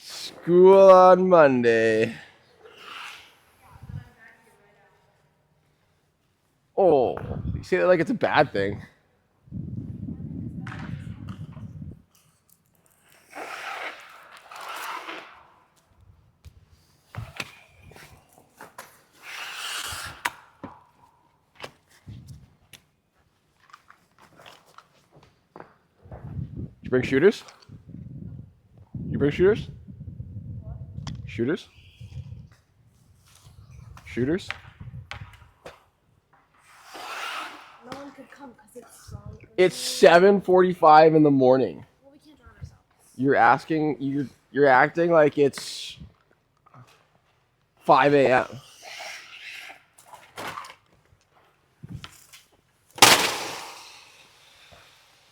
School on Monday. Oh, you say that like it's a bad thing. You bring shooters? You bring shooters? Shooters? Shooters? No one could come because it's strong. It's 7:45 in the morning. Well, we can't drown ourselves. You're acting like it's 5 a.m.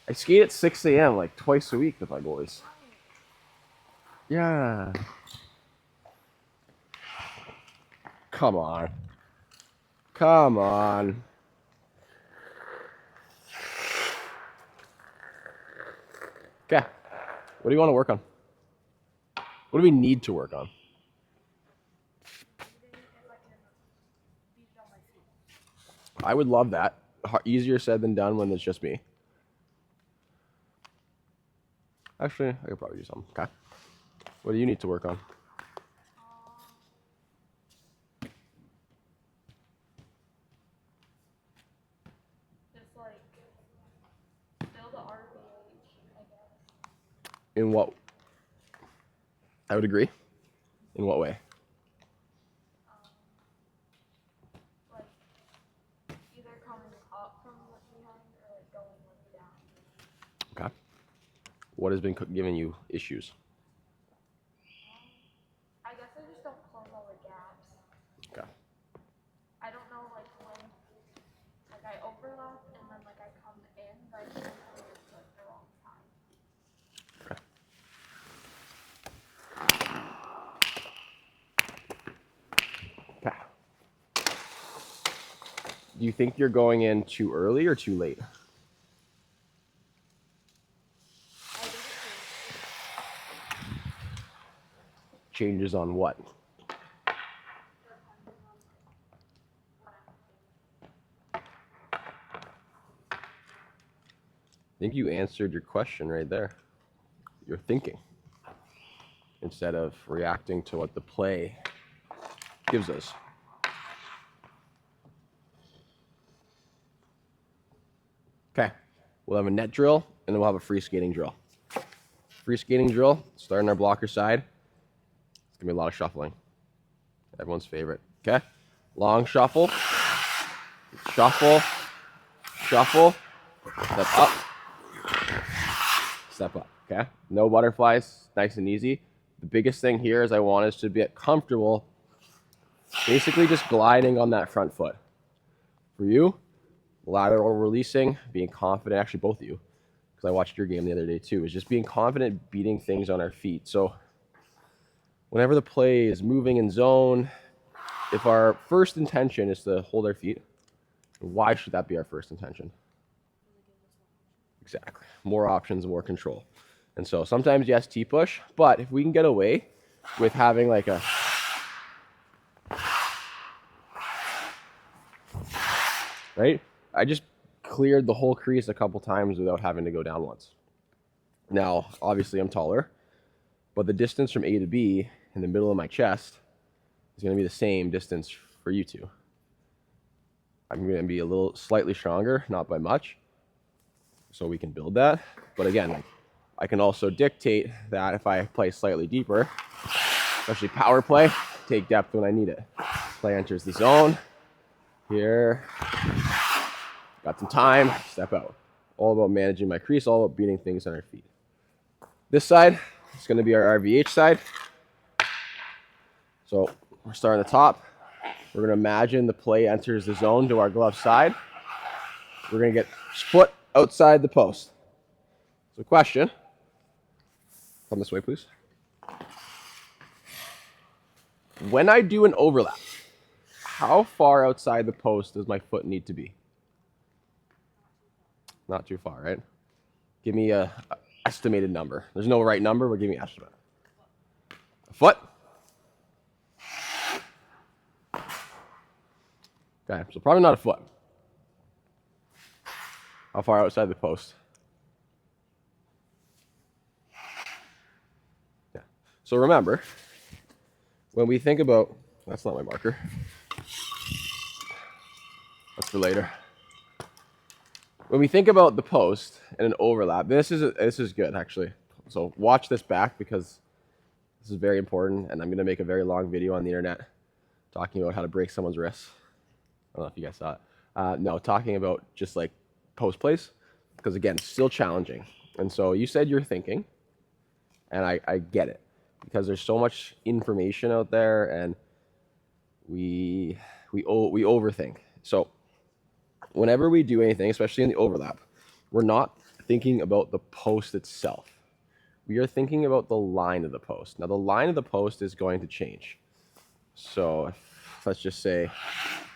I skate at 6 a.m. like twice a week with my boys. Yeah. Come on. Come on. Okay. What do you want to work on? What do we need to work on? I would love that. Easier said than done when it's just me. Actually, I could probably do something. Okay. What do you need to work on? Just like build the RVH, I guess. In what? I would agree. In what way? Like either coming up from behind or like going like down. Okay. What has been giving you issues? I guess I just don't close all the gaps. Okay. I don't know like when like I overlap and then like I come in, but I can't tell it's like the wrong time. Okay. Okay. Do you think you're going in too early or too late? I think Changes on what? I think you answered your question right there. You're thinking instead of reacting to what the play gives us. Okay, we'll have a net drill and then we'll have a free skating drill. Free skating drill, starting our blocker side. It's gonna be a lot of shuffling. Everyone's favorite. Okay, long shuffle, shuffle, shuffle, step up, step up. Okay, no butterflies, nice and easy. The biggest thing here is I want us to get comfortable, basically just gliding on that front foot. For you, lateral releasing, being confident, actually both of you, because I watched your game the other day too, is just being confident beating things on our feet. So whenever the play is moving in zone, if our first intention is to hold our feet, why should that be our first intention? Exactly. More options, more control. And so sometimes, yes, T-push, but if we can get away with having like a right? I just cleared the whole crease a couple times without having to go down once. Now, obviously I'm taller, but the distance from A to B in the middle of my chest is going to be the same distance for you two. I'm going to be a little slightly stronger, not by much, so we can build that. But again, I can also dictate that if I play slightly deeper, especially power play, take depth when I need it. Play enters the zone. Here, got some time, step out. All about managing my crease, all about beating things on our feet. This side is going to be our RVH side. So we're starting at the top. We're going to imagine the play enters the zone to our glove side. We're going to get foot outside the post. So question, come this way please. When I do an overlap, how far outside the post does my foot need to be? Not too far, right? Give me a estimated number. There's no right number, but give me an estimate. A foot? Okay, so probably not a foot. How far outside the post? Yeah. So remember, when we think about, that's not my marker. That's for later. When we think about the post and an overlap, this is good actually. So watch this back because this is very important, and I'm going to make a very long video on the internet talking about how to break someone's wrists. I don't know if you guys saw it. No, talking about just like post plays, because again, still challenging. And so you said you're thinking, and I get it, because there's so much information out there, and we overthink. So whenever we do anything, especially in the overlap, we're not thinking about the post itself. We are thinking about the line of the post. Now, the line of the post is going to change. So let's just say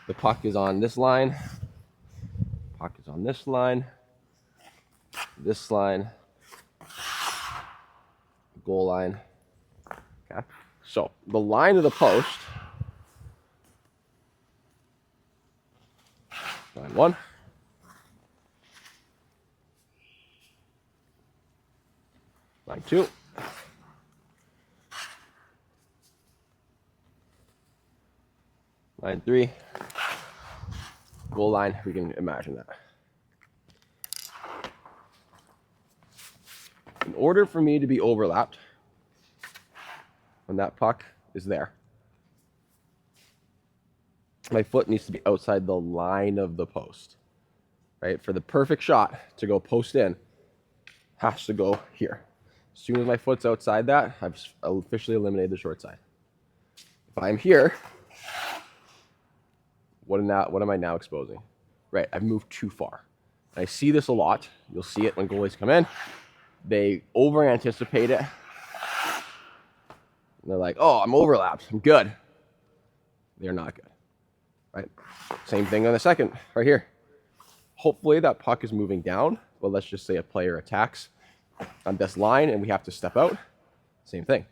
the puck is on this line, puck is on this line, goal line. Okay. So the line of the post, line 1, line 2, line 3, goal line. We can imagine that. In order for me to be overlapped when that puck is there, my foot needs to be outside the line of the post, right? For the perfect shot to go post in, has to go here. As soon as my foot's outside that, I've officially eliminated the short side. If I'm here, what am I now exposing? Right, I've moved too far. And I see this a lot. You'll see it when goalies come in. They over-anticipate it. And they're like, oh, I'm overlapped. I'm good. They're not good. Right? Same thing on the second, right here. Hopefully that puck is moving down. But let's just say a player attacks on this line and we have to step out. Same thing.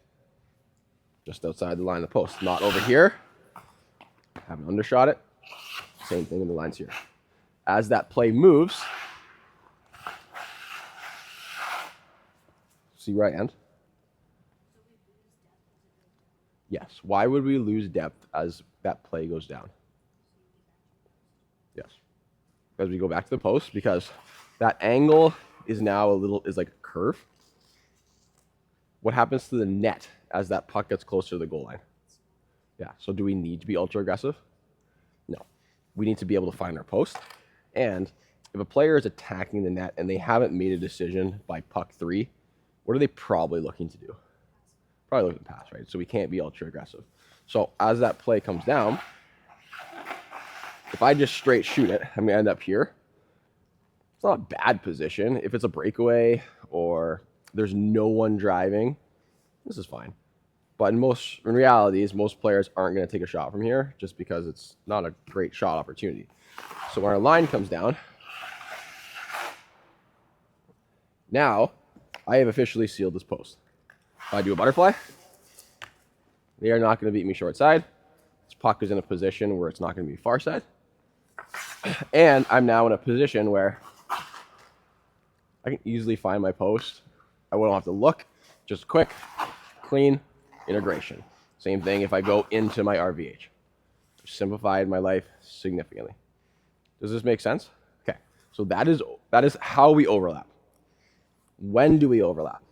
Just outside the line of the post. Not over here. Haven't undershot it. Same thing in the lines here. As that play moves, see where I end? Yes. Why would we lose depth as that play goes down? Yes. As we go back to the post, because that angle is now is like a curve. What happens to the net as that puck gets closer to the goal line? Yeah. So do we need to be ultra aggressive? No. We need to be able to find our post. And if a player is attacking the net and they haven't made a decision by puck 3, what are they probably looking to do? Probably looking to pass, right? So we can't be ultra aggressive. So as that play comes down, if I just straight shoot it, I'm going to end up here. It's not a bad position. If it's a breakaway or there's no one driving, this is fine. But in reality, most players aren't going to take a shot from here just because it's not a great shot opportunity. So when our line comes down, now I have officially sealed this post. If I do a butterfly, they are not going to beat me short side. This puck is in a position where it's not going to be far side. And I'm now in a position where I can easily find my post. I won't have to look. Just quick, clean integration. Same thing if I go into my RVH. Simplified my life significantly. Does this make sense? Okay. So that is how we overlap. When do we overlap?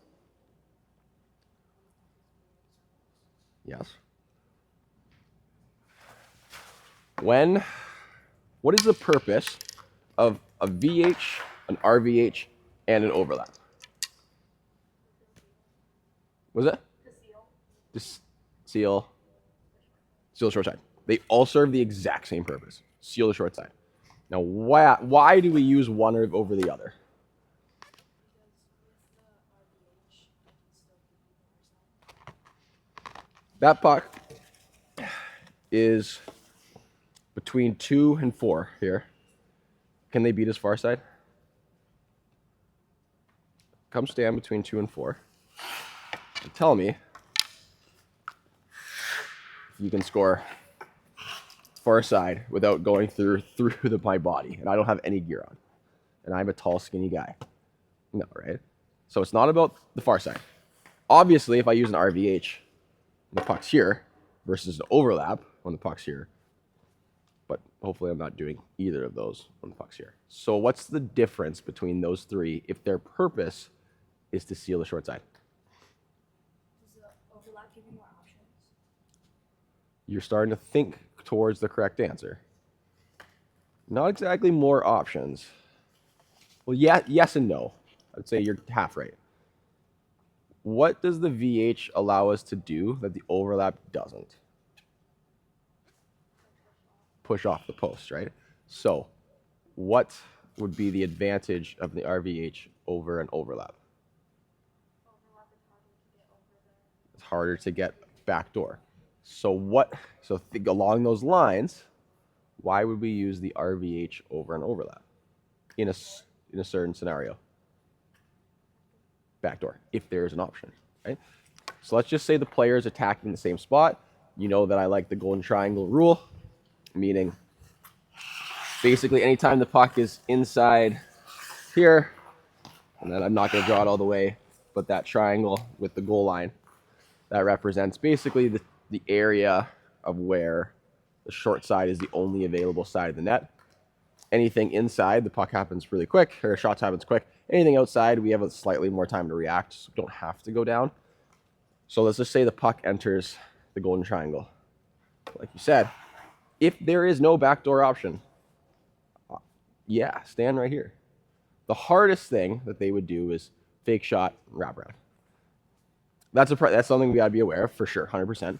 Yes. What is the purpose of a VH, an RVH, and an overlap? Was it? To seal the short side. They all serve the exact same purpose. Seal the short side. Now, why do we use one over the other? That puck is between 2 and 4 here. Can they beat his far side? come stand between 2 and 4 and tell me if you can score far side without going through my body. And I don't have any gear on. And I'm a tall, skinny guy. No, right? So it's not about the far side. Obviously, if I use an RVH, the puck's here versus the overlap when the puck's here. But hopefully I'm not doing either of those when the puck's here. So what's the difference between those three if their purpose is to seal the short side? Does the overlap give you more options? You're starting to think towards the correct answer. Not exactly more options. Well, yeah, yes and no. I'd say you're half right. What does the VH allow us to do that the overlap doesn't? Push off the post, right? So what would be the advantage of the RVH over an overlap? Overlap is harder to get over there. It's harder to get backdoor. So think along those lines, why would we use the RVH over an overlap in a certain scenario? Backdoor, if there is an option, right? So let's just say the player is attacking the same spot. You know that I like the golden triangle rule, meaning basically anytime the puck is inside here, and then I'm not going to draw it all the way, but that triangle with the goal line, that represents basically the area of where the short side is the only available side of the net. Anything inside, the puck happens really quick, or shots happens quick. Anything outside, we have a slightly more time to react, so we don't have to go down. So let's just say the puck enters the golden triangle. Like you said, if there is no backdoor option, yeah, stand right here. The hardest thing that they would do is fake shot and wrap around. That's something we gotta be aware of for sure, 100%.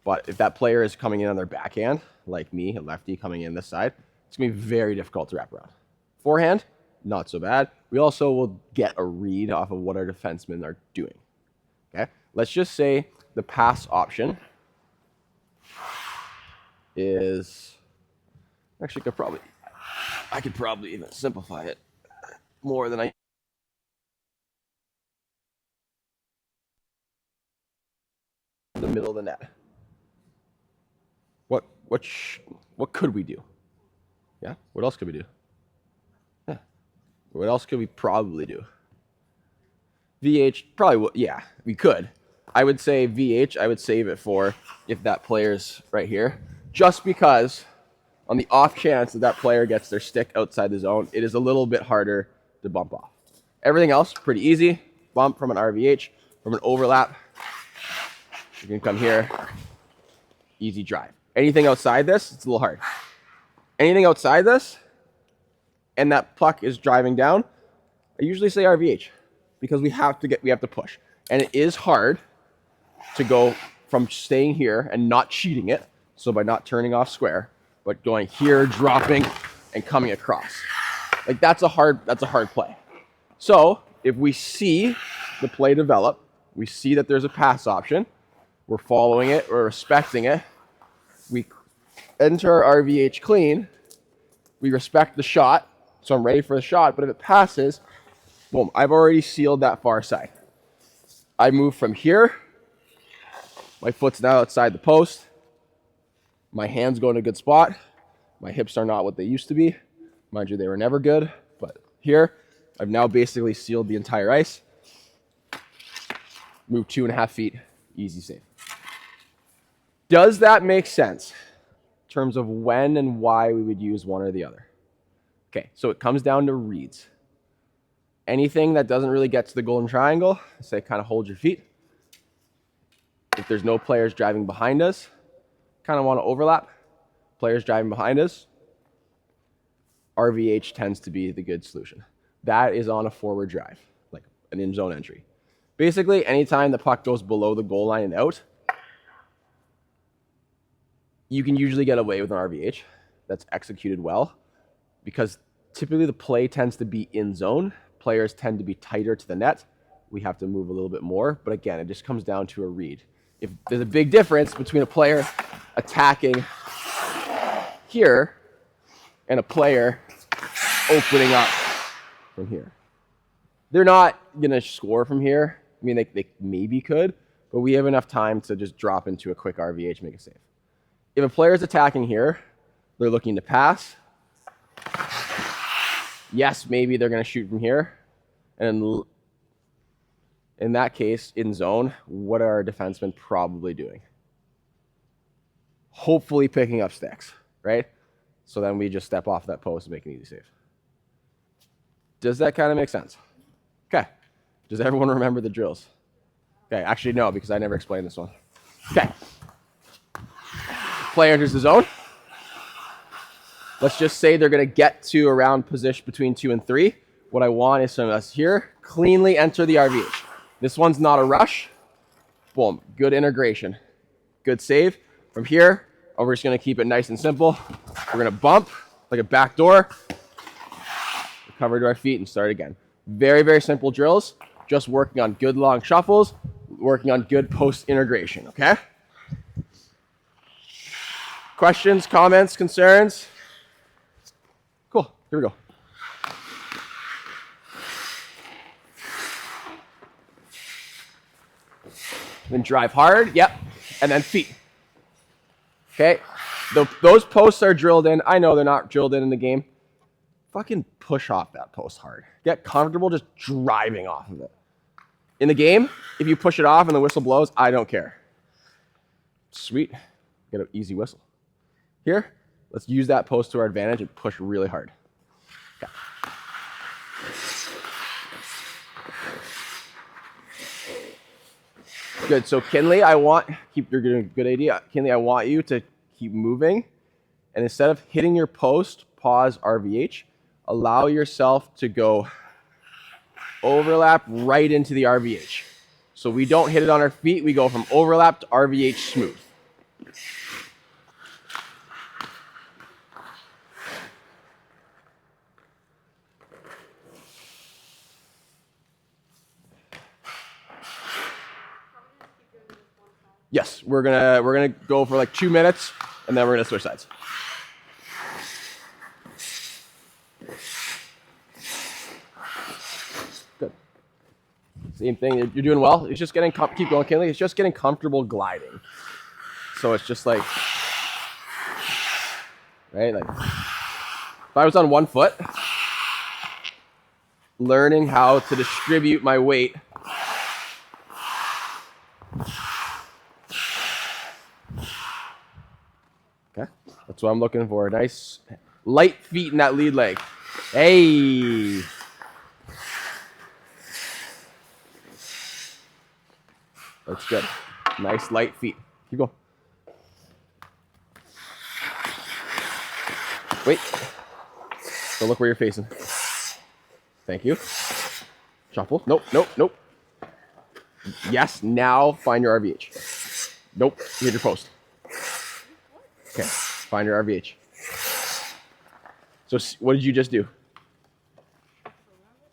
But if that player is coming in on their backhand, like me, a lefty coming in this side, it's going to be very difficult to wrap around. Forehand, not so bad. We also will get a read off of what our defensemen are doing. Okay, let's just say the pass option is actually I could probably even simplify it more than I. The middle of the net. What could we do? Yeah. What else could we do? Yeah. What else could we probably do? VH probably. Yeah, we could. I would say VH. I would save it for if that player's right here, just because on the off chance that that player gets their stick outside the zone, it is a little bit harder to bump off. Everything else pretty easy. Bump from an RVH, from an overlap. You can come here. Easy drive. Anything outside this, it's a little hard. Anything outside this, and that puck is driving down, I usually say RVH because we have to push. And it is hard to go from staying here and not cheating it, so by not turning off square, but going here, dropping, and coming across. Like that's a hard play. So if we see the play develop, we see that there's a pass option, we're following it, we're respecting it, we enter our RVH clean, we respect the shot, so I'm ready for the shot, but if it passes, boom, I've already sealed that far side. I move from here, my foot's now outside the post, my hands go in a good spot, my hips are not what they used to be. Mind you, they were never good, but here, I've now basically sealed the entire ice. Move 2.5 feet, easy save. Does that make sense in terms of when and why we would use one or the other? Okay, so it comes down to reads. Anything that doesn't really get to the golden triangle, say kind of hold your feet. If there's no players driving behind us, kind of want to overlap. Players driving behind us, RVH tends to be the good solution. That is on a forward drive, like an in-zone entry. Basically, anytime the puck goes below the goal line and out, you can usually get away with an RVH that's executed well because typically the play tends to be in zone. Players tend to be tighter to the net. We have to move a little bit more. But again, it just comes down to a read. If there's a big difference between a player attacking here and a player opening up from here. They're not going to score from here. I mean, they maybe could, but we have enough time to just drop into a quick RVH, make a save. If a player is attacking here, they're looking to pass. Yes, maybe they're going to shoot from here. And in that case, in zone, what are our defensemen probably doing? Hopefully picking up sticks, right? So then we just step off that post and make an easy save. Does that kind of make sense? Okay. Does everyone remember the drills? Okay, actually no, because I never explained this one. Okay. Player enters the zone. Let's just say they're going to get to around position between 2 and 3. What I want is from us here, cleanly enter the RVH. This one's not a rush. Boom. Good integration. Good save. From here, we're just going to keep it nice and simple. We're going to bump like a back door, recover to our feet, and start again. Very, very simple drills. Just working on good long shuffles, working on good post integration, okay? Questions, comments, concerns? Cool. Here we go. Then drive hard. Yep. And then feet. Okay. Those posts are drilled in. I know they're not drilled in the game. Fucking push off that post hard. Get comfortable just driving off of it. In the game, if you push it off and the whistle blows, I don't care. Sweet. Get an easy whistle. Here, let's use that post to our advantage and push really hard. Okay. Good. So Kinley, you're doing a good idea. Kinley, I want you to keep moving. And instead of hitting your post, pause RVH, allow yourself to go overlap right into the RVH. So we don't hit it on our feet. We go from overlap to RVH smooth. Yes, we're gonna go for like 2 minutes, and then we're gonna switch sides. Good. Same thing. You're doing well. It's just getting keep going, Kinley. It's just getting comfortable gliding. So it's just like, right? Like if I was on 1 foot, learning how to distribute my weight. Okay, that's what I'm looking for. Nice light feet in that lead leg. Hey. That's good. Nice light feet. Keep going. Wait. So look where you're facing. Thank you. Shuffle. Nope, nope, nope. Yes, now find your RVH. Nope, you hit your post. Okay, find your RVH. So what did you just do?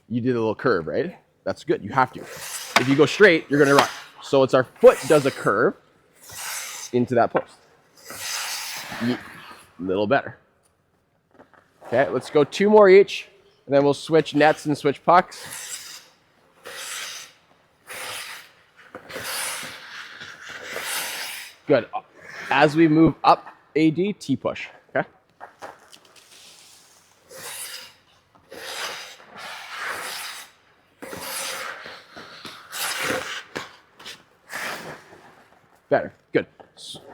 You did a little curve, right? That's good, you have to. If you go straight, you're gonna run. So it's our foot does a curve into that post. A little better. Okay, let's go 2 more each, and then we'll switch nets and switch pucks. Good. As we move up AD, T push, okay? Better, good.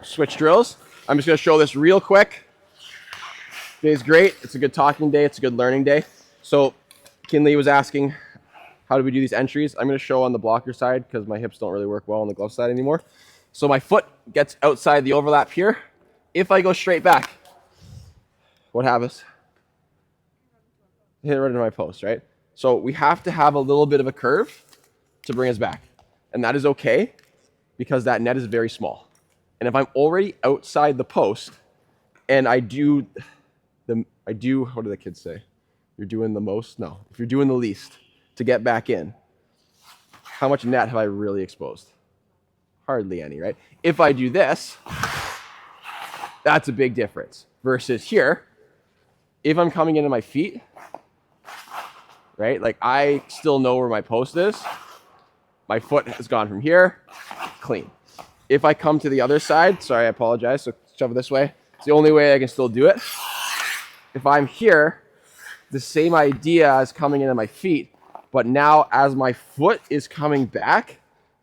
Switch drills. I'm just gonna show this real quick. Today's great. It's a good talking day. It's a good learning day. So Kinley was asking, how do we do these entries? I'm going to show on the blocker side because my hips don't really work well on the glove side anymore. So my foot gets outside the overlap here. If I go straight back, what happens? Hit it right into my post, right? So we have to have a little bit of a curve to bring us back. And that is okay because that net is very small. And if I'm already outside the post and I do, what do the kids say? You're doing the most? No. If you're doing the least to get back in, how much net have I really exposed? Hardly any, right? If I do this, that's a big difference. Versus here, if I'm coming into my feet, right? Like I still know where my post is. My foot has gone from here, clean. If I come to the other side, sorry, I apologize. So shove it this way. It's the only way I can still do it. If I'm here, the same idea is coming into my feet, but now as my foot is coming back,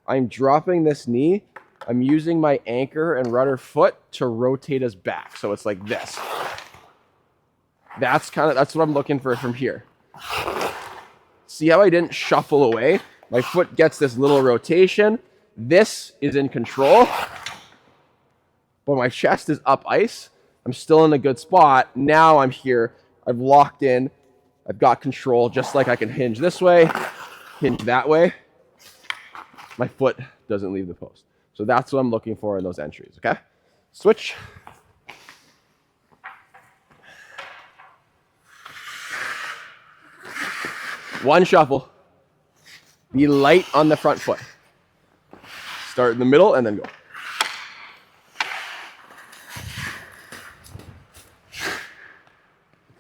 I'm dropping this knee. I'm using my anchor and rudder foot to rotate us back. So it's like this. That's what I'm looking for from here. See how I didn't shuffle away? My foot gets this little rotation. This is in control, but my chest is up ice. I'm still in a good spot. Now I'm here. I've locked in. I've got control, just like I can hinge this way, hinge that way. My foot doesn't leave the post. So that's what I'm looking for in those entries, okay? Switch. One shuffle. Be light on the front foot. Start in the middle and then go.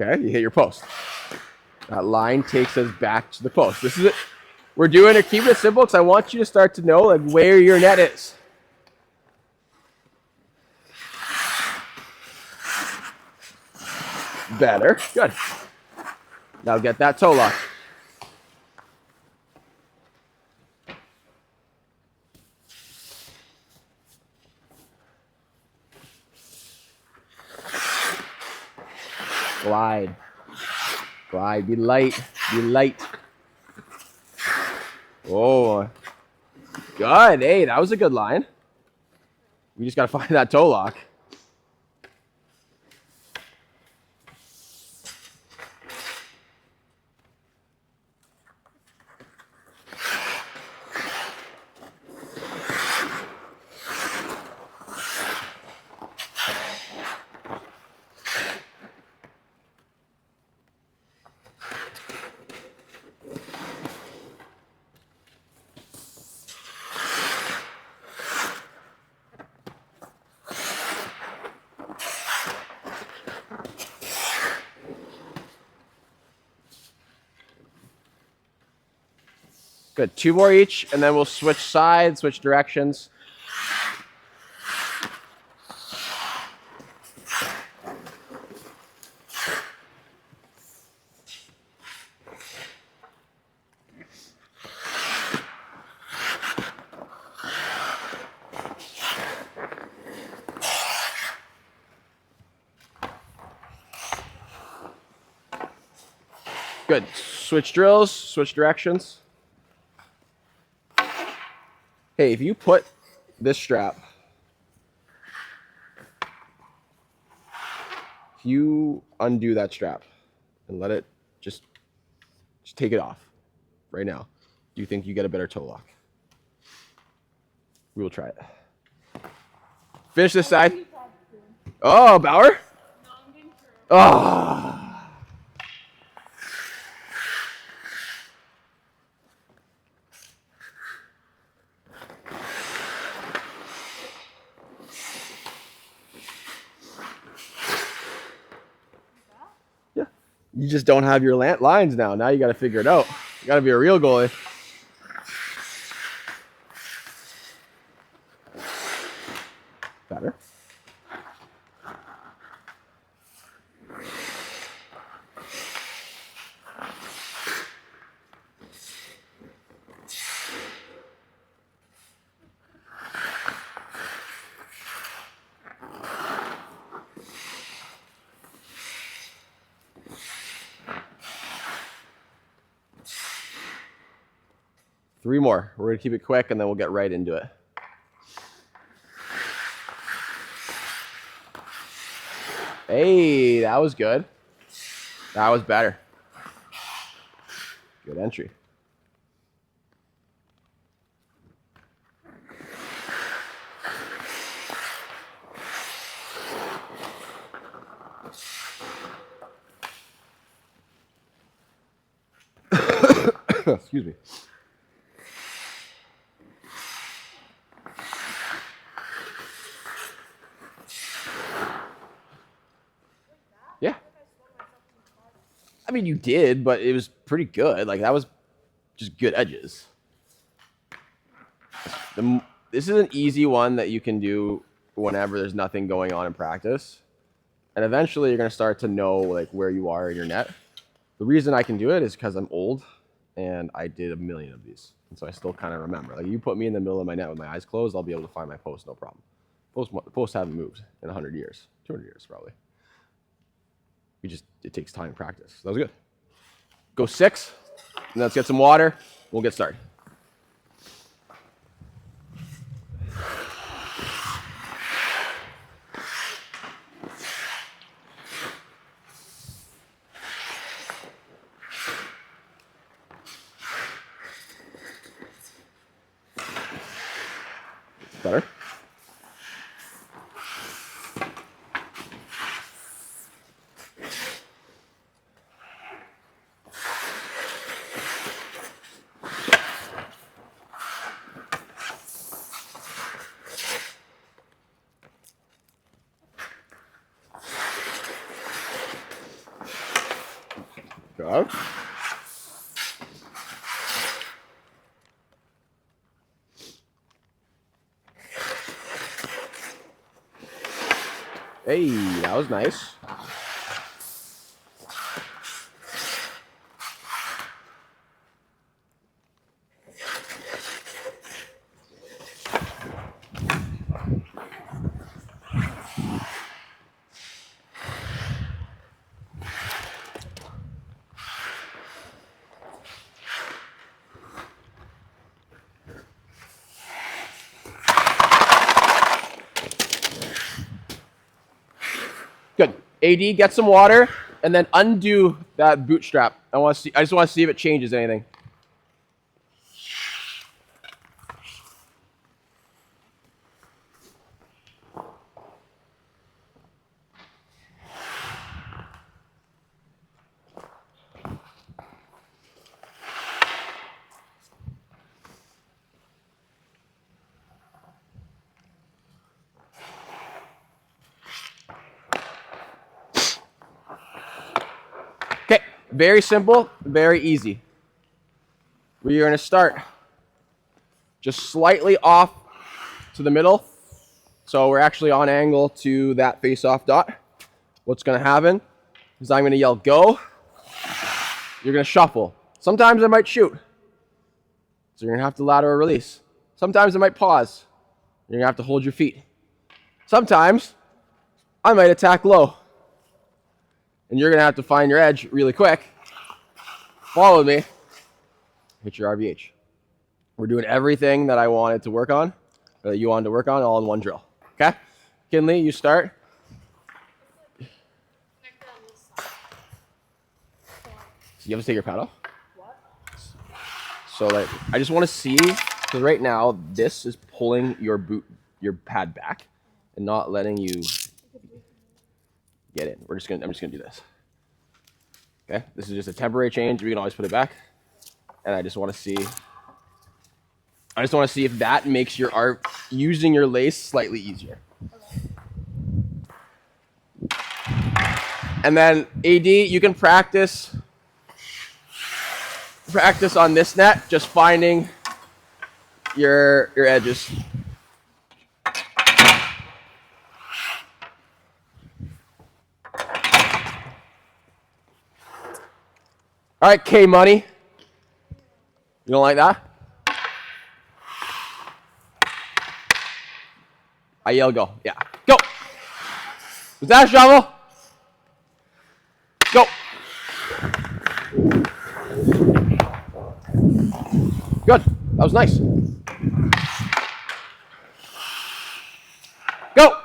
Okay, you hit your post. That line takes us back to the post. This is it. We're doing it, keep it simple because I want you to start to know like where your net is. Better. Good. Now get that toe lock. Glide. Glide. Be light. Be light. Oh. Good. Hey, that was a good line. We just got to find that toe lock. Good. 2 more each, and then we'll switch sides, switch directions. Good. Switch drills, switch directions. Hey, if you put this strap, if you undo that strap and let it just take it off right now, do you think you get a better toe lock? We will try it. Finish this side. Oh, Bauer? Oh. Yeah. You just don't have your lines now. Now you got to figure it out. You got to be a real goalie. Better. Three more. We're going to keep it quick, and then we'll get right into it. Hey, that was good. That was better. Good entry. Excuse me. Yeah. mean, you did, but it was pretty good. Like, that was just good edges. This is an easy one that you can do whenever there's nothing going on in practice. And eventually you're going to start to know like where you are in your net. The reason I can do it is because I'm old and I did a million of these. And so I still kind of remember. Like, you put me in the middle of my net with my eyes closed, I'll be able to find my post, no problem. Posts haven't moved in 100 years, 200 years probably. It takes time and practice. That was good. Go 6, and let's get some water. We'll get started. Better. Good. Hey, that was nice. Good. AD, get some water, and then undo that bootstrap. I just want to see if it changes anything. Okay, very simple, very easy. We are going to start just slightly off to the middle. So we're actually on angle to that face-off dot. What's going to happen is I'm going to yell go. You're going to shuffle. Sometimes I might shoot. So you're going to have to lateral release. Sometimes I might pause. You're going to have to hold your feet. Sometimes I might attack low. And you're going to have to find your edge really quick. Follow me. Hit your RVH. We're doing everything that I wanted to work on, or that you wanted to work on, all in one drill. Okay? Kinley, you start. So you have to take your pad off? What? So like, I just want to see, because right now this is pulling your pad back and not letting you get in. I'm just gonna do this. Okay? This is just a temporary change. We can always put it back. And I just want to see if that makes your using your lace slightly easier. Okay. And then AD, you can practice on this net, just finding your edges. All right, K Money. You don't like that? I yell go. Yeah. Go. Was that a shovel? Go. Good. That was nice. Go.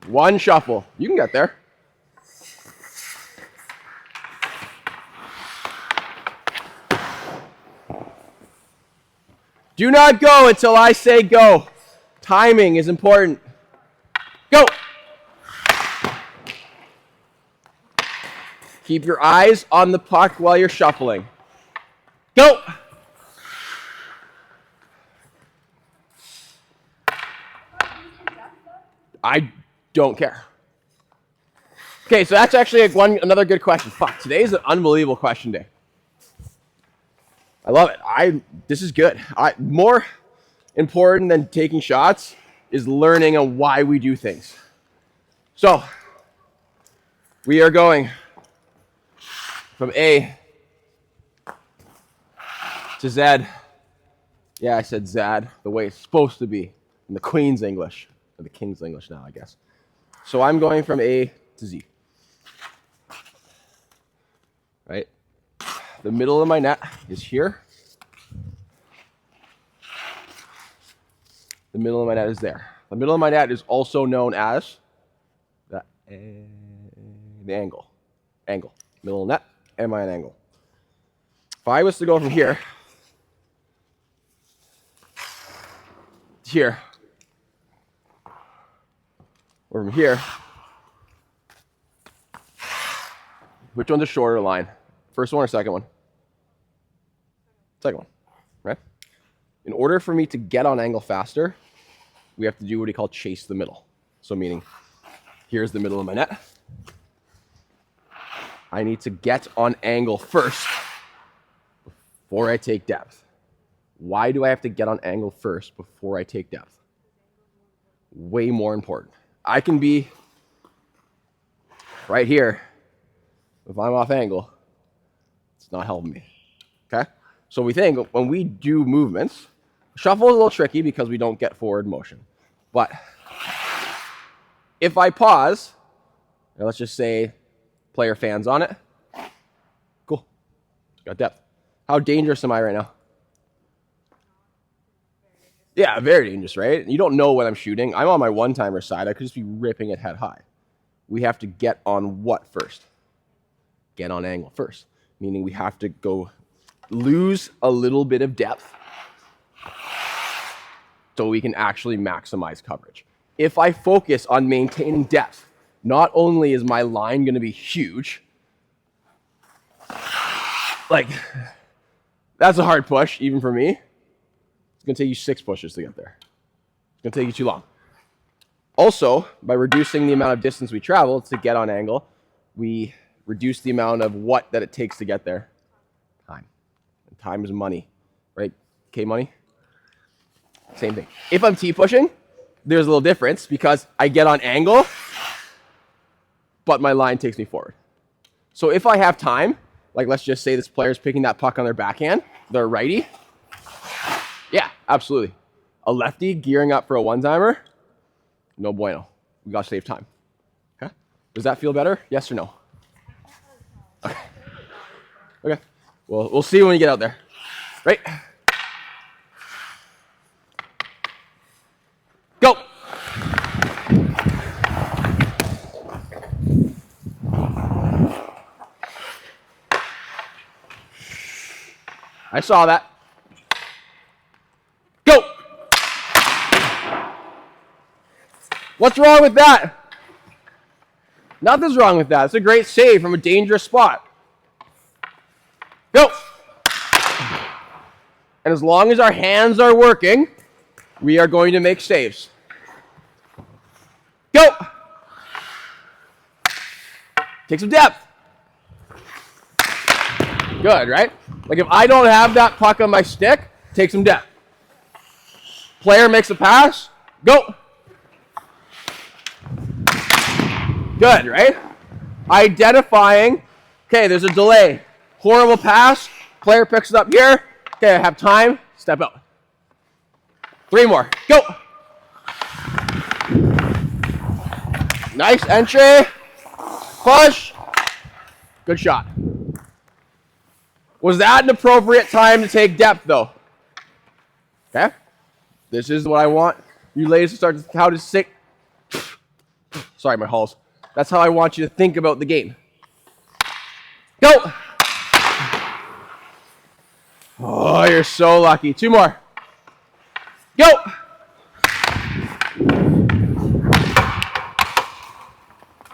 One shuffle. You can get there. Do not go until I say go. Timing is important. Go. Keep your eyes on the puck while you're shuffling. Go. I don't care. Okay, so that's actually another good question. Fuck, today's an unbelievable question day. I love it. This is good. More important than taking shots is learning on why we do things. So, we are going from A to Z. Yeah, I said Z, the way it's supposed to be in the Queen's English, or the King's English now, I guess. So I'm going from A to Z. Right? The middle of my net is here. The middle of my net is there. The middle of my net is also known as the angle. Angle. Middle of net, am I an angle? If I was to go from here to here, or from here, which one's a shorter line? First one or second one? Second one, right? In order for me to get on angle faster, we have to do what we call chase the middle. So meaning, here's the middle of my net. I need to get on angle first before I take depth. Why do I have to get on angle first before I take depth? Way more important. I can be right here. If I'm off angle, it's not helping me. Okay? So we think when we do movements, shuffle is a little tricky because we don't get forward motion. But if I pause, and let's just say player fans on it, cool, got depth. How dangerous am I right now? Yeah, very dangerous, right? You don't know when I'm shooting. I'm on my one-timer side. I could just be ripping it head high. We have to get on what first? Get on angle first, meaning we have to go lose a little bit of depth so we can actually maximize coverage. If I focus on maintaining depth, not only is my line going to be huge, like, that's a hard push, even for me. It's going to take you 6 pushes to get there. It's going to take you too long. Also, by reducing the amount of distance we travel to get on angle, we reduce the amount of what that it takes to get there. Time. And time is money, right? K-money? Same thing. If I'm T-pushing, there's a little difference because I get on angle, but my line takes me forward. So if I have time, like let's just say this player's picking that puck on their backhand, their righty. Yeah, absolutely. A lefty gearing up for a one-timer, no bueno. We got to save time. Okay? Does that feel better? Yes or no? Okay. Okay. Well, we'll see when we get out there. Right? Go! I saw that. Go! What's wrong with that? Nothing's wrong with that. It's a great save from a dangerous spot. Go! And as long as our hands are working, we are going to make saves. Go! Take some depth. Good, right? Like if I don't have that puck on my stick, take some depth. Player makes a pass, go. Good, right? Identifying, okay, there's a delay. Horrible pass, player picks it up here. Okay, I have time, step out. 3 more, go. Nice entry, push, good shot. Was that an appropriate time to take depth though? Okay, this is what I want you ladies to start to how to sick. Sorry, my halls. That's how I want you to think about the game. Go! Oh, you're so lucky. 2 more. Go!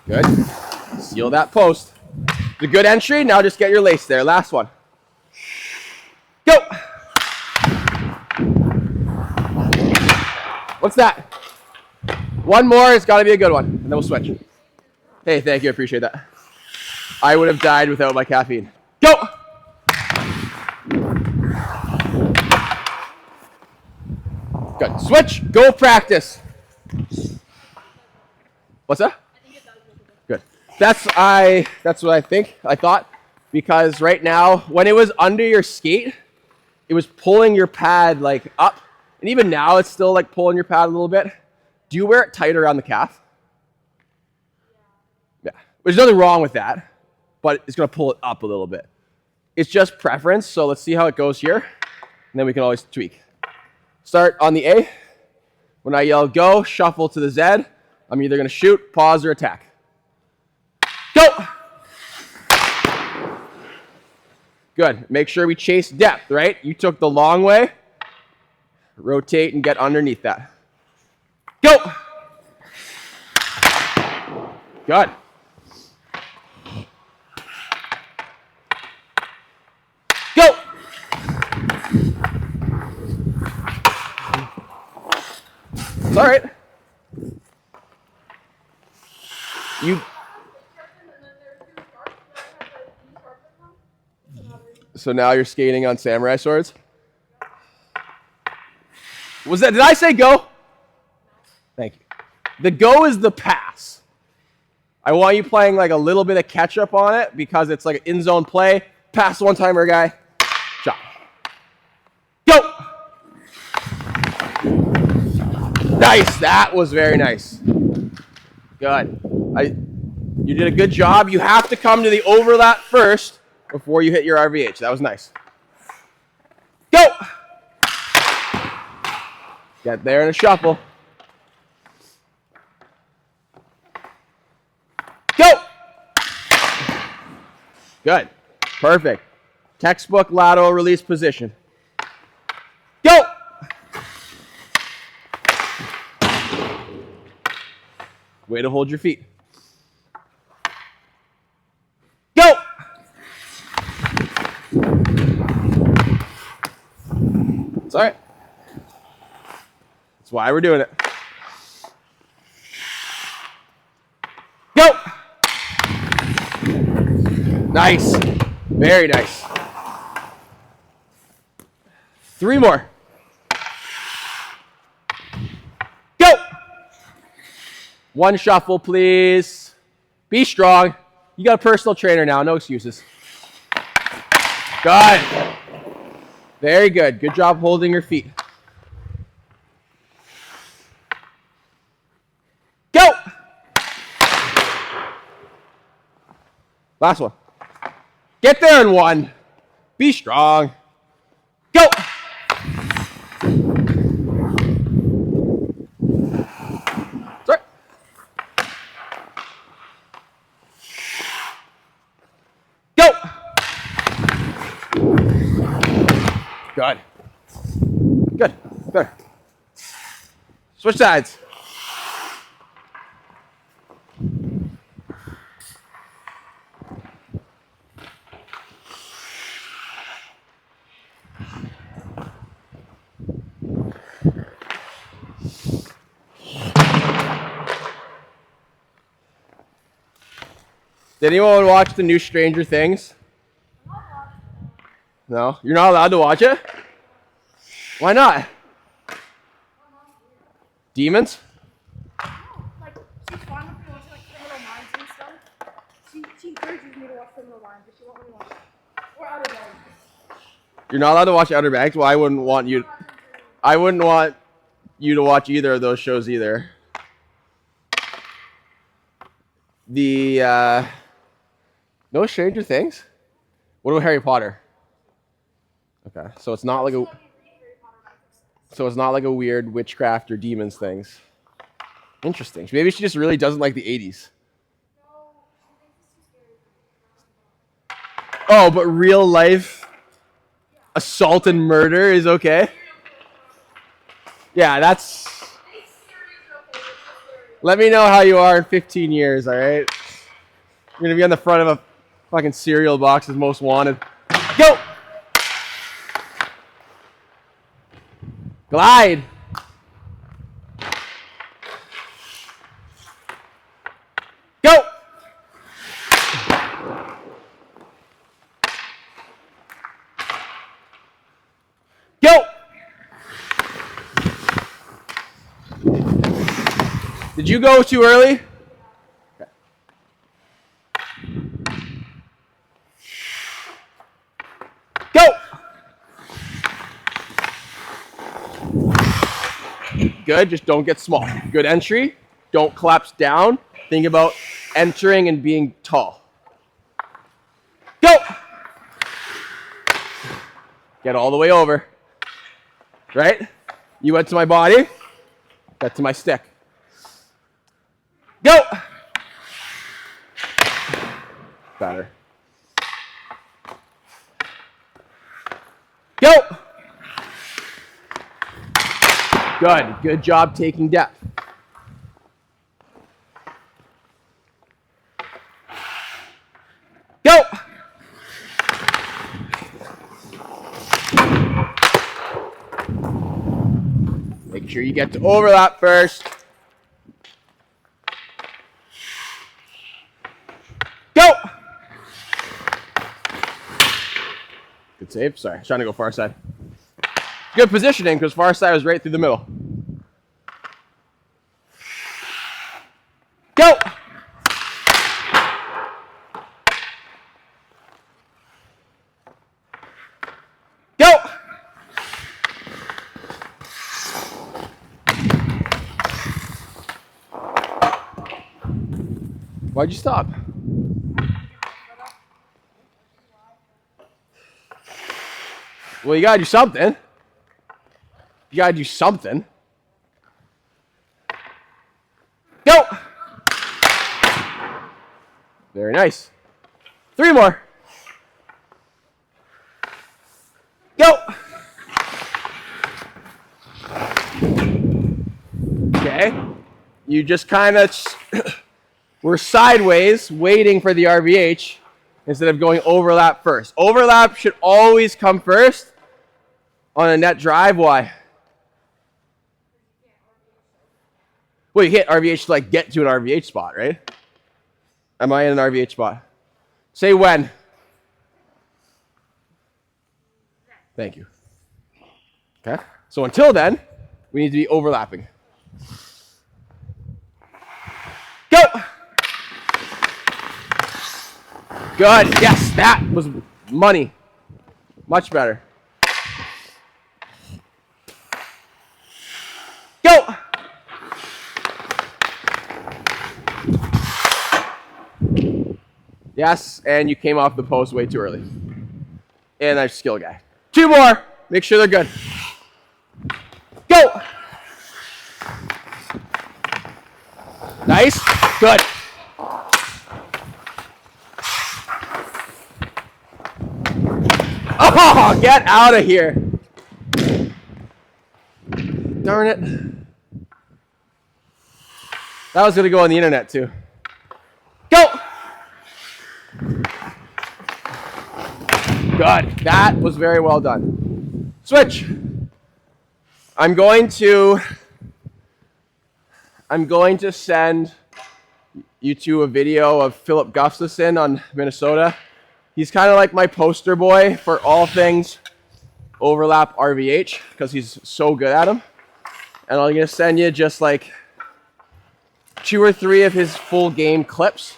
Good. Seal that post. The good entry. Now just get your lace there. Last one. Go! What's that? 1 more. It's got to be a good one. And then we'll switch. Hey, thank you. I appreciate that. I would have died without my caffeine. Go! Good. Switch. Go practice. What's that? Good. That's what I think. I thought, because right now, when it was under your skate, it was pulling your pad like up, and even now it's still like pulling your pad a little bit. Do you wear it tight around the calf? Yeah. There's nothing wrong with that, but it's gonna pull it up a little bit. It's just preference. So let's see how it goes here, and then we can always tweak. Start on the A. When I yell go, shuffle to the Z. I'm either gonna shoot, pause, or attack. Go! Good. Make sure we chase depth, right? You took the long way. Rotate and get underneath that. Go! Good. Go! It's all right. So now you're skating on samurai swords? Did I say go? Thank you. The go is the pass. I want you playing like a little bit of catch up on it because it's like an in-zone play. Pass one-timer guy. Shot. Go! Nice. That was very nice. Good. You did a good job. You have to come to the overlap first before you hit your RVH. That was nice. Go! Get there in a shuffle. Go! Good. Perfect. Textbook lateral release position. Go! Way to hold your feet. Go! It's all right. That's why we're doing it. Go! Nice. Very nice. 3 more. Go! 1 shuffle, please. Be strong. You got a personal trainer now. No excuses. Good. Very good. Good job holding your feet. Go! Last one. Get there in 1. Be strong. Go! Sorry. Go! Good. Good. Better. Switch sides. Did anyone watch the new Stranger Things? No? You're not allowed to watch it? Why not? Demons? Like, she's fine with me watching like Criminal Minds and stuff. She encourages me to watch Criminal Minds, but she won't let me watch it. Or Outer Banks. You're not allowed to watch Outer Banks? Well, I wouldn't want you to watch either of those shows either. No Stranger Things? What about Harry Potter? Okay, so it's not like a weird witchcraft or demons things. Interesting. Maybe she just really doesn't like the 80s. Oh, but real life assault and murder is okay? Yeah, that's... Let me know how you are in 15 years, all right? You're going to be on the front of a fucking cereal box as most wanted. Go! Glide. Go! Did you go too early? Okay. Go! Good, just don't get small. Good entry. Don't collapse down. Think about entering and being tall. Go! Get all the way over. Right? You went to my body. Got to my stick. Go! Better. Go! Good. Good job taking depth. Go! Make sure you get to overlap first. Go! Good save. Sorry, I was trying to go far side. Good positioning because far side was right through the middle. Go! Go! Why'd you stop? Well, you gotta do something. You gotta do something. Go! Very nice. 3 more. Go! Okay. You just kind of were sideways waiting for the RVH instead of going overlap first. Overlap should always come first on a net drive. Why? Well, you hit RVH to like get to an RVH spot, right? Am I in an RVH spot? Say when. Thank you. Okay. So until then, we need to be overlapping. Go! Good. Yes, that was money. Much better. Go! Yes, and you came off the post way too early. And I'm skill guy. 2 more. Make sure they're good. Go! Nice. Good. Oh, get out of here. Darn it. That was going to go on the internet too. Go! Good. That was very well done. Switch. I'm going to send you to a video of Philip Gustafson on Minnesota. He's kind of like my poster boy for all things overlap RVH because he's so good at them. And I'm going to send you just like 2 or 3 of his full game clips.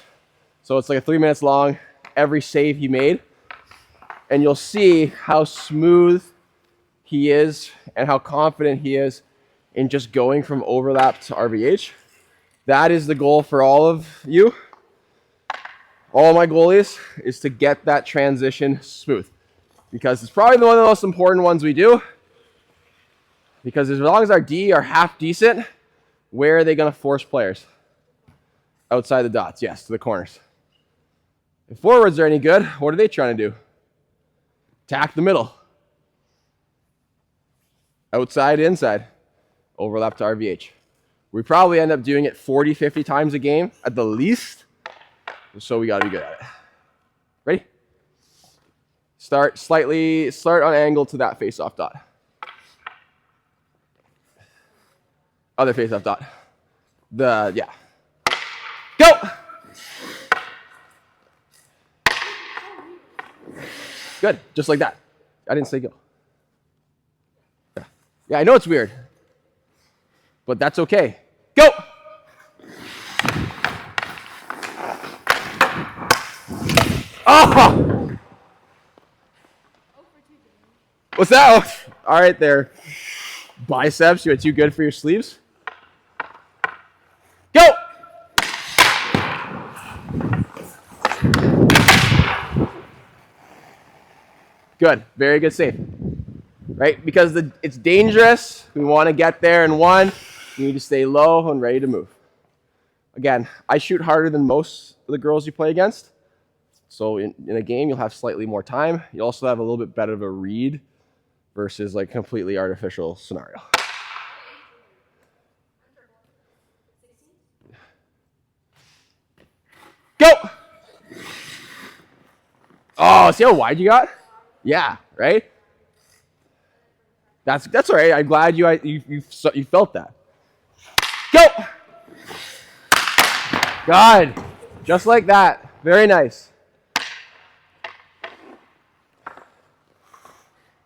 So it's like 3 minutes long, every save he made. And you'll see how smooth he is and how confident he is in just going from overlap to RVH. That is the goal for all of you. All my goalies is to get that transition smooth. Because it's probably one of the most important ones we do. Because as long as our D are half decent, where are they going to force players? Outside the dots, yes, to the corners. If forwards are any good, what are they trying to do? Attack the middle. Outside, inside. Overlap to RVH. We probably end up doing it 40, 50 times a game at the least. So we got to be good at it. Ready? Start on angle to that face-off dot. Other face-off dot. Yeah. Go! Good, just like that. I didn't say go. Yeah, I know it's weird, but that's okay. Go! Oh! What's that? Oh, all right there. Biceps, you are too good for your sleeves. Go! Good. Very good save. Right? Because it's dangerous. We want to get there in one. You need to stay low and ready to move. Again, I shoot harder than most of the girls you play against. So in a game, you'll have slightly more time. You also have a little bit better of a read versus like completely artificial scenario. Go! Oh, see how wide you got? Yeah, right? That's all right. I'm glad you felt that. Go! Good. Just like that. Very nice.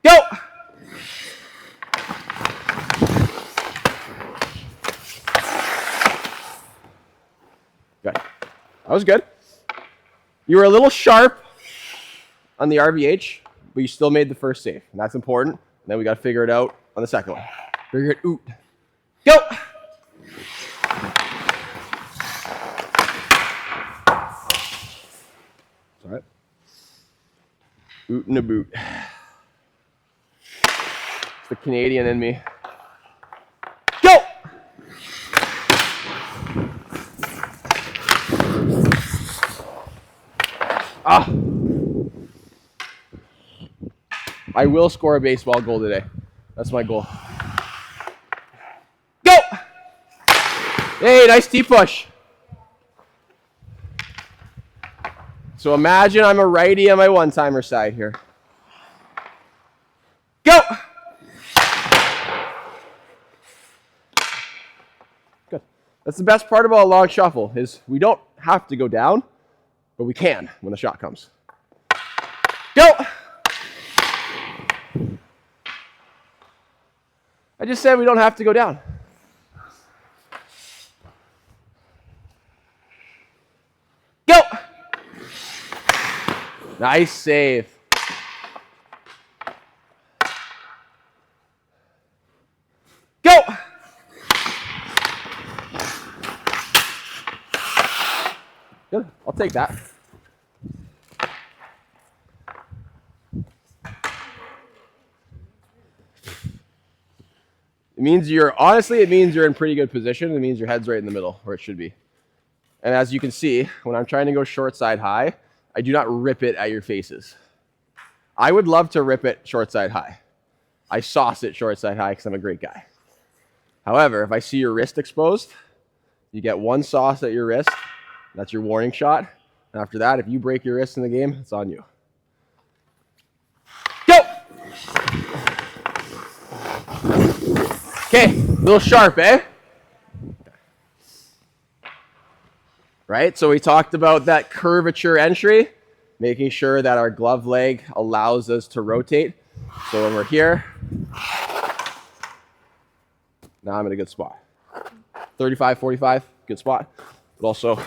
Go! Good. That was good. You were a little sharp on the RVH, but you still made the first save. And that's important. And then we got to figure it out on the second one. Figure it out. Go! It's all right. Oot and a boot. It's the Canadian in me. Go! Ah! I will score a baseball goal today. That's my goal. Go! Hey, nice T-push. So imagine I'm a righty on my one-timer side here. Go! Good. That's the best part about a long shuffle is we don't have to go down, but we can when the shot comes. Go! I just said we don't have to go down. Go! Nice save. Go! Good. I'll take that. It means it means you're in pretty good position. It means your head's right in the middle where it should be. And as you can see, when I'm trying to go short side high, I do not rip it at your faces. I would love to rip it short side high. I sauce it short side high because I'm a great guy. However, if I see your wrist exposed, you get one sauce at your wrist. That's your warning shot. And after that, if you break your wrist in the game, it's on you. Go! Okay, a little sharp, eh? Right, so we talked about that curvature entry, making sure that our glove leg allows us to rotate. So when we're here, now I'm in a good spot. 35, 45, good spot, but also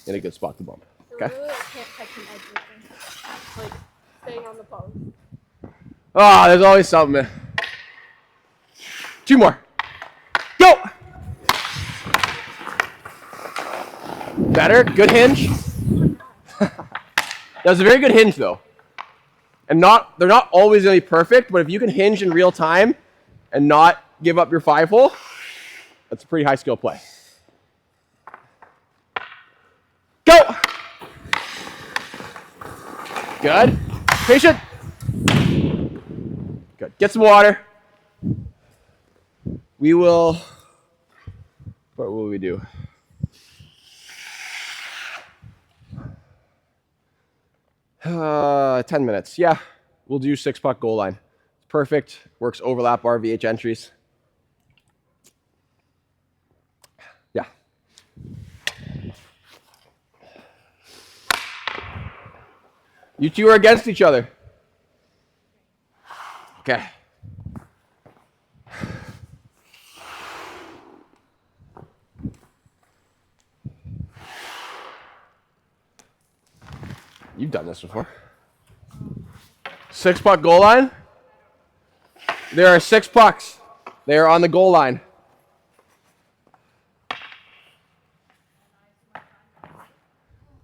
in a good spot to bump. Okay? Really, I can't catch an edge with like staying on the pose. Oh, there's always something. Two more. Go! Better. Good hinge. That was a very good hinge, though. And they're not always going to be perfect, but if you can hinge in real time and not give up your 5-hole, that's a pretty high skill play. Go! Good. Patient. Good. Get some water. What will we do? 10 minutes. Yeah, we'll do 6-puck goal line. It's perfect. Works overlap RVH entries. Yeah. You two are against each other. Okay. done this before. 6-puck goal line. There are 6 pucks. They are on the goal line.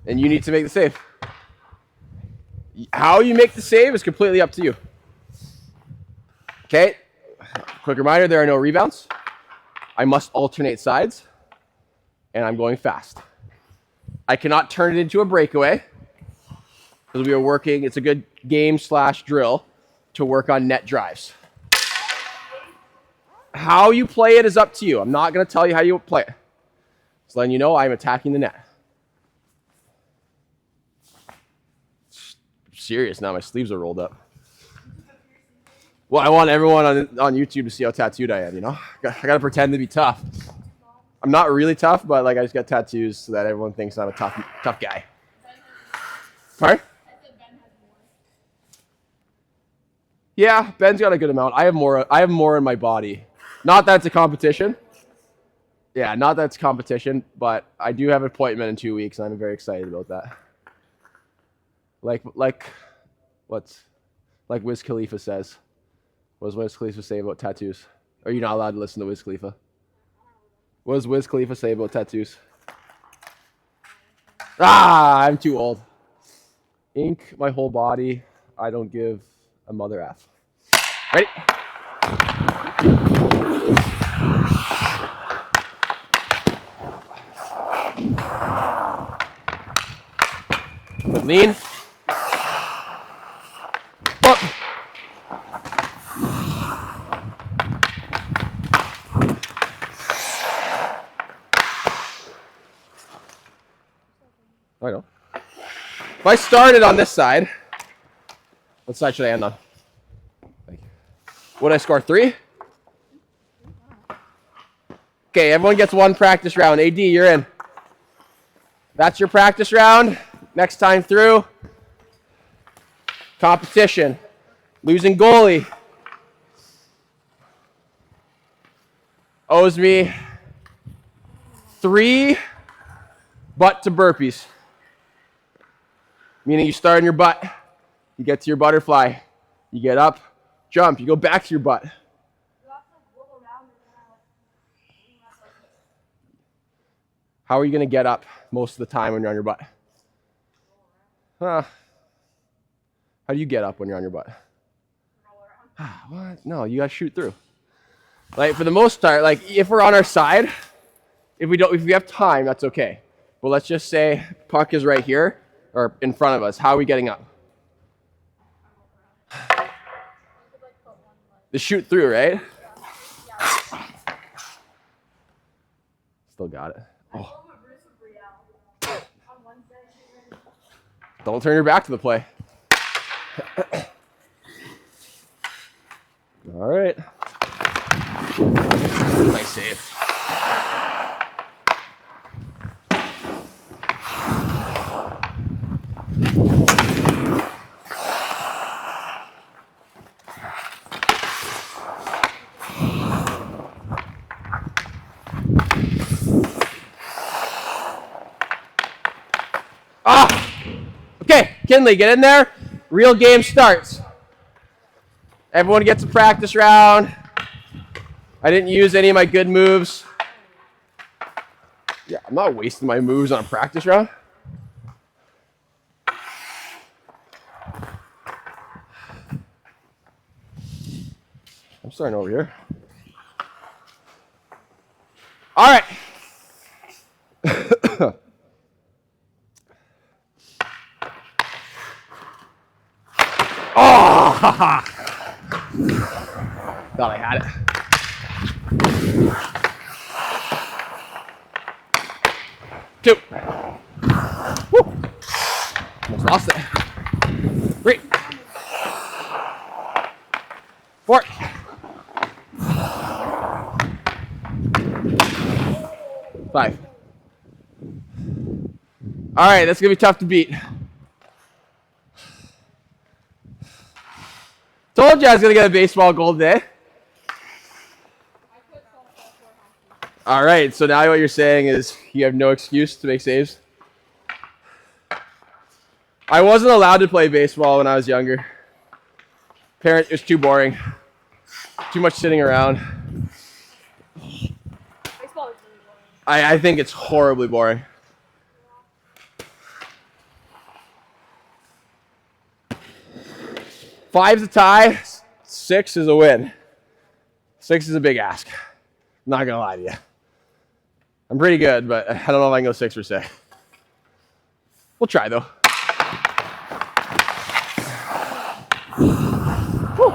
And you need to make the save. How you make the save is completely up to you. Okay? Quick reminder, there are no rebounds. I must alternate sides. And I'm going fast. I cannot turn it into a breakaway. Because we are working, it's a good game/drill to work on net drives. How you play it is up to you. I'm not going to tell you how you play it. Just letting you know I'm attacking the net. Serious now, my sleeves are rolled up. Well, I want everyone on YouTube to see how tattooed I am, you know? I gotta pretend to be tough. I'm not really tough, but like I just got tattoos so that everyone thinks I'm a tough guy. Pardon? Yeah, Ben's got a good amount. I have more in my body. Not that it's a competition. Yeah, not that it's competition, but I do have an appointment in 2 weeks, and I'm very excited about that. Like Wiz Khalifa says. What does Wiz Khalifa say about tattoos? Are you not allowed to listen to Wiz Khalifa? What does Wiz Khalifa say about tattoos? I'm too old. Ink my whole body. I don't give a mother F. Ready? Lean. Up. I know. If I started on this side, what side should I end on? Would I score 3? Okay, everyone gets 1 practice round. AD, you're in. That's your practice round. Next time through, competition. Losing goalie owes me 3 butt to burpees. Meaning you start on your butt, you get to your butterfly, you get up, jump, you go back to your butt. How are you going to get up most of the time when you're on your butt? How do you get up when you're on your butt? What? No, you got to shoot through. Like for the most part, like if we're on our side, if we have time, that's okay. But let's just say puck is right here or in front of us. How are we getting up? The shoot through, right? Still got it. Oh. Don't turn your back to the play. All right. Nice save. Okay, Kinley, get in there. Real game starts. Everyone gets a practice round. I didn't use any of my good moves. Yeah, I'm not wasting my moves on a practice round. I'm starting over here. All right. Oh! Thought I had it. Two. Woo. Almost lost it. 3. 4. 5. All right, that's going to be tough to beat. Told you I was going to get a baseball goal today. All right, so now what you're saying is you have no excuse to make saves? I wasn't allowed to play baseball when I was younger. It was too boring. Too much sitting around. Baseball is really boring. I think it's horribly boring. Five's a tie. 6 is a win. 6 is a big ask. I'm not gonna lie to you. I'm pretty good, but I don't know if I can go 6 for 6. We'll try though. Whew.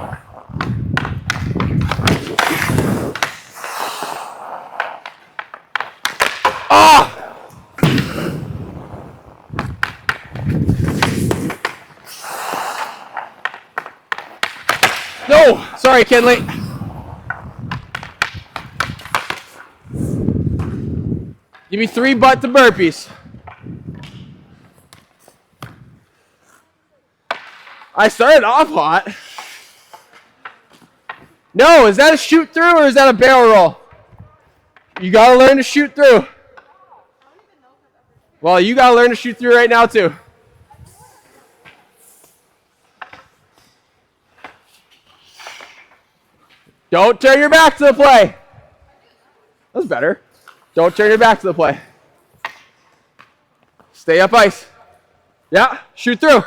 Ah! No! Sorry, Kenley. Give me 3 butt to burpees. I started off hot. No, is that a shoot through or is that a barrel roll? You gotta learn to shoot through. Well, you gotta learn to shoot through right now too. Don't turn your back to the play. That's better. Don't turn your back to the play. Stay up ice. Yeah, shoot through.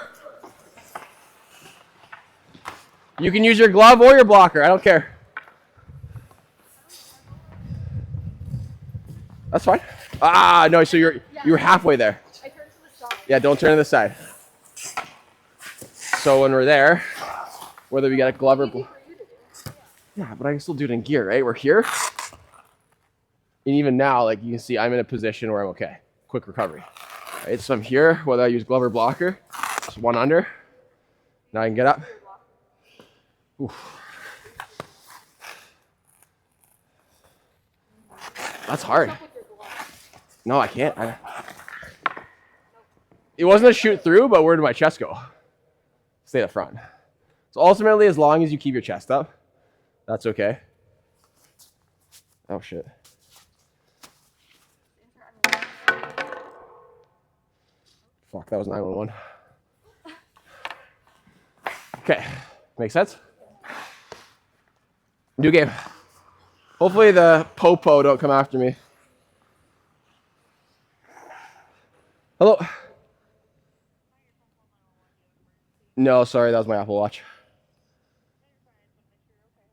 You can use your glove or your blocker. I don't care. That's fine. Ah, no, so you were halfway there. I turned to the side. Yeah, don't turn to the side. So when we're there, whether we got a glove or... Yeah, but I can still do it in gear, right? We're here. And even now, like you can see, I'm in a position where I'm okay. Quick recovery. Right, so I'm here, whether I use glove or blocker. Just one under. Now I can get up. Oof. That's hard. No, I can't. It wasn't a shoot through, but where did my chest go? Stay up front. So ultimately, as long as you keep your chest up, that's okay. Oh, shit. Fuck, that was 911. Okay, makes sense? New game. Hopefully the popo don't come after me. Hello? No, sorry, that was my Apple Watch.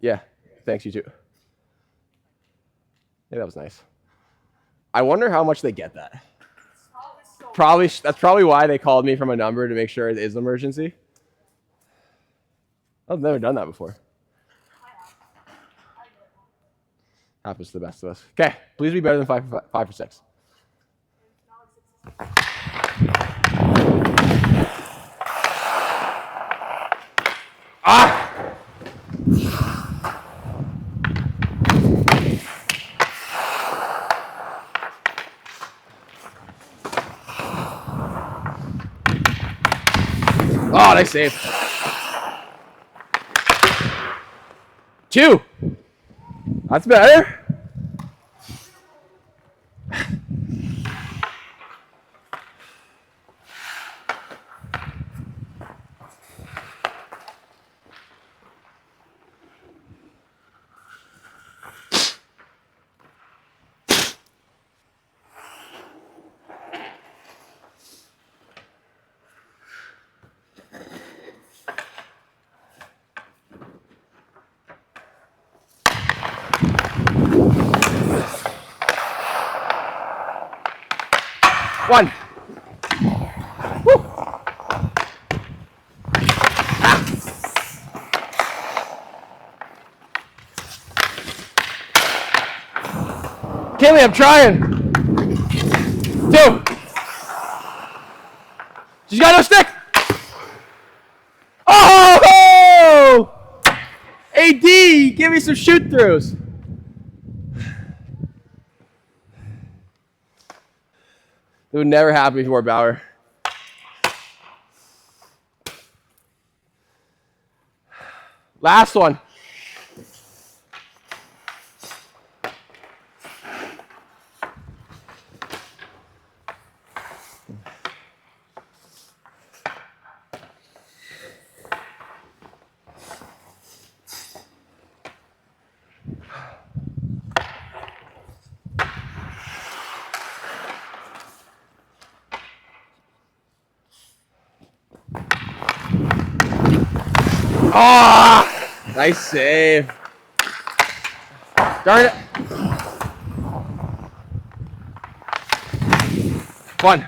Yeah, thanks, you too. Yeah, that was nice. I wonder how much they get that. That's probably why they called me from a number to make sure it is an emergency. I've never done that before. Happens to the best of us. Okay, please be better than 5 for 6. Ah! Oh, nice save. 2. That's better. One. Woo. Ah. Kaylee, I'm trying. 2. She's got no stick. Oh! AD, give me some shoot throughs. It would never happen before Bauer. Last one. Ah! Nice save. Darn it. One.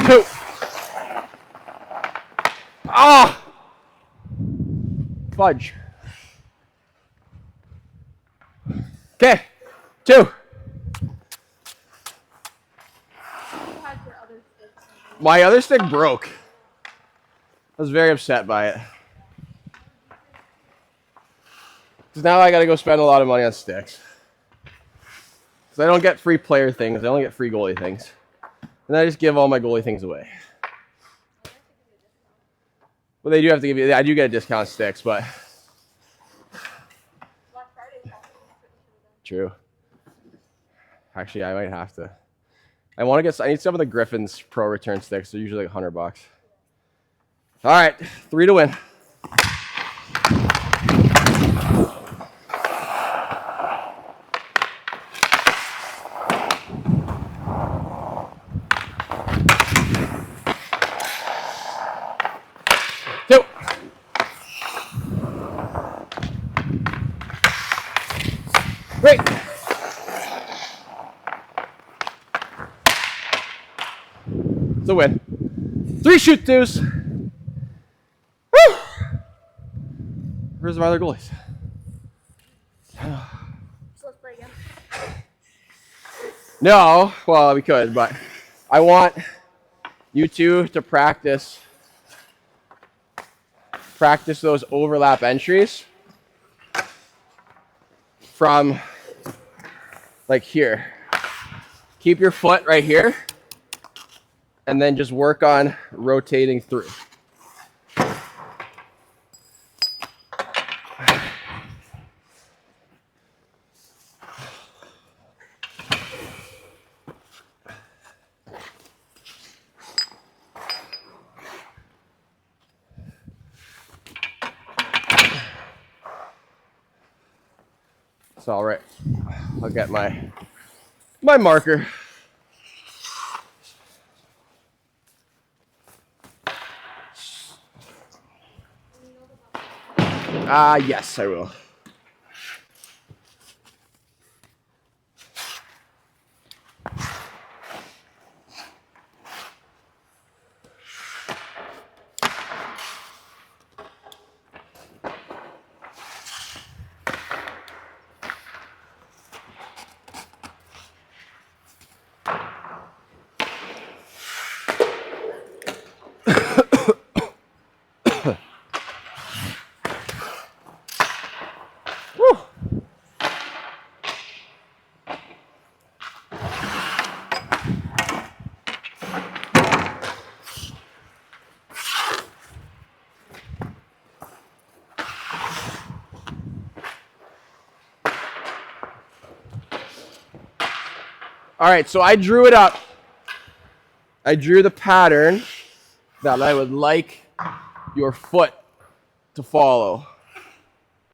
Two. Ah! Fudge. Okay. Two. You had your other sticks. My other stick broke. I was very upset by it. Because now I got to go spend a lot of money on sticks. Because I don't get free player things. I only get free goalie things. And I just give all my goalie things away. Well, they do have to give you, I do get a discount on sticks, but. Black Friday. True. Actually, I might have to. I need some of the Griffin's Pro Return sticks. They're usually like $100. All right, 3 to win. Two. Great. It's a win. 3 shoot twos. Woo! Where's my other goalies? So let's play again. No, well, we could, but I want you two to practice those overlap entries from like here. Keep your foot right here and then just work on rotating through. It's all right. I'll get my marker. Yes, I will. All right, so I drew it up. I drew the pattern that I would like your foot to follow.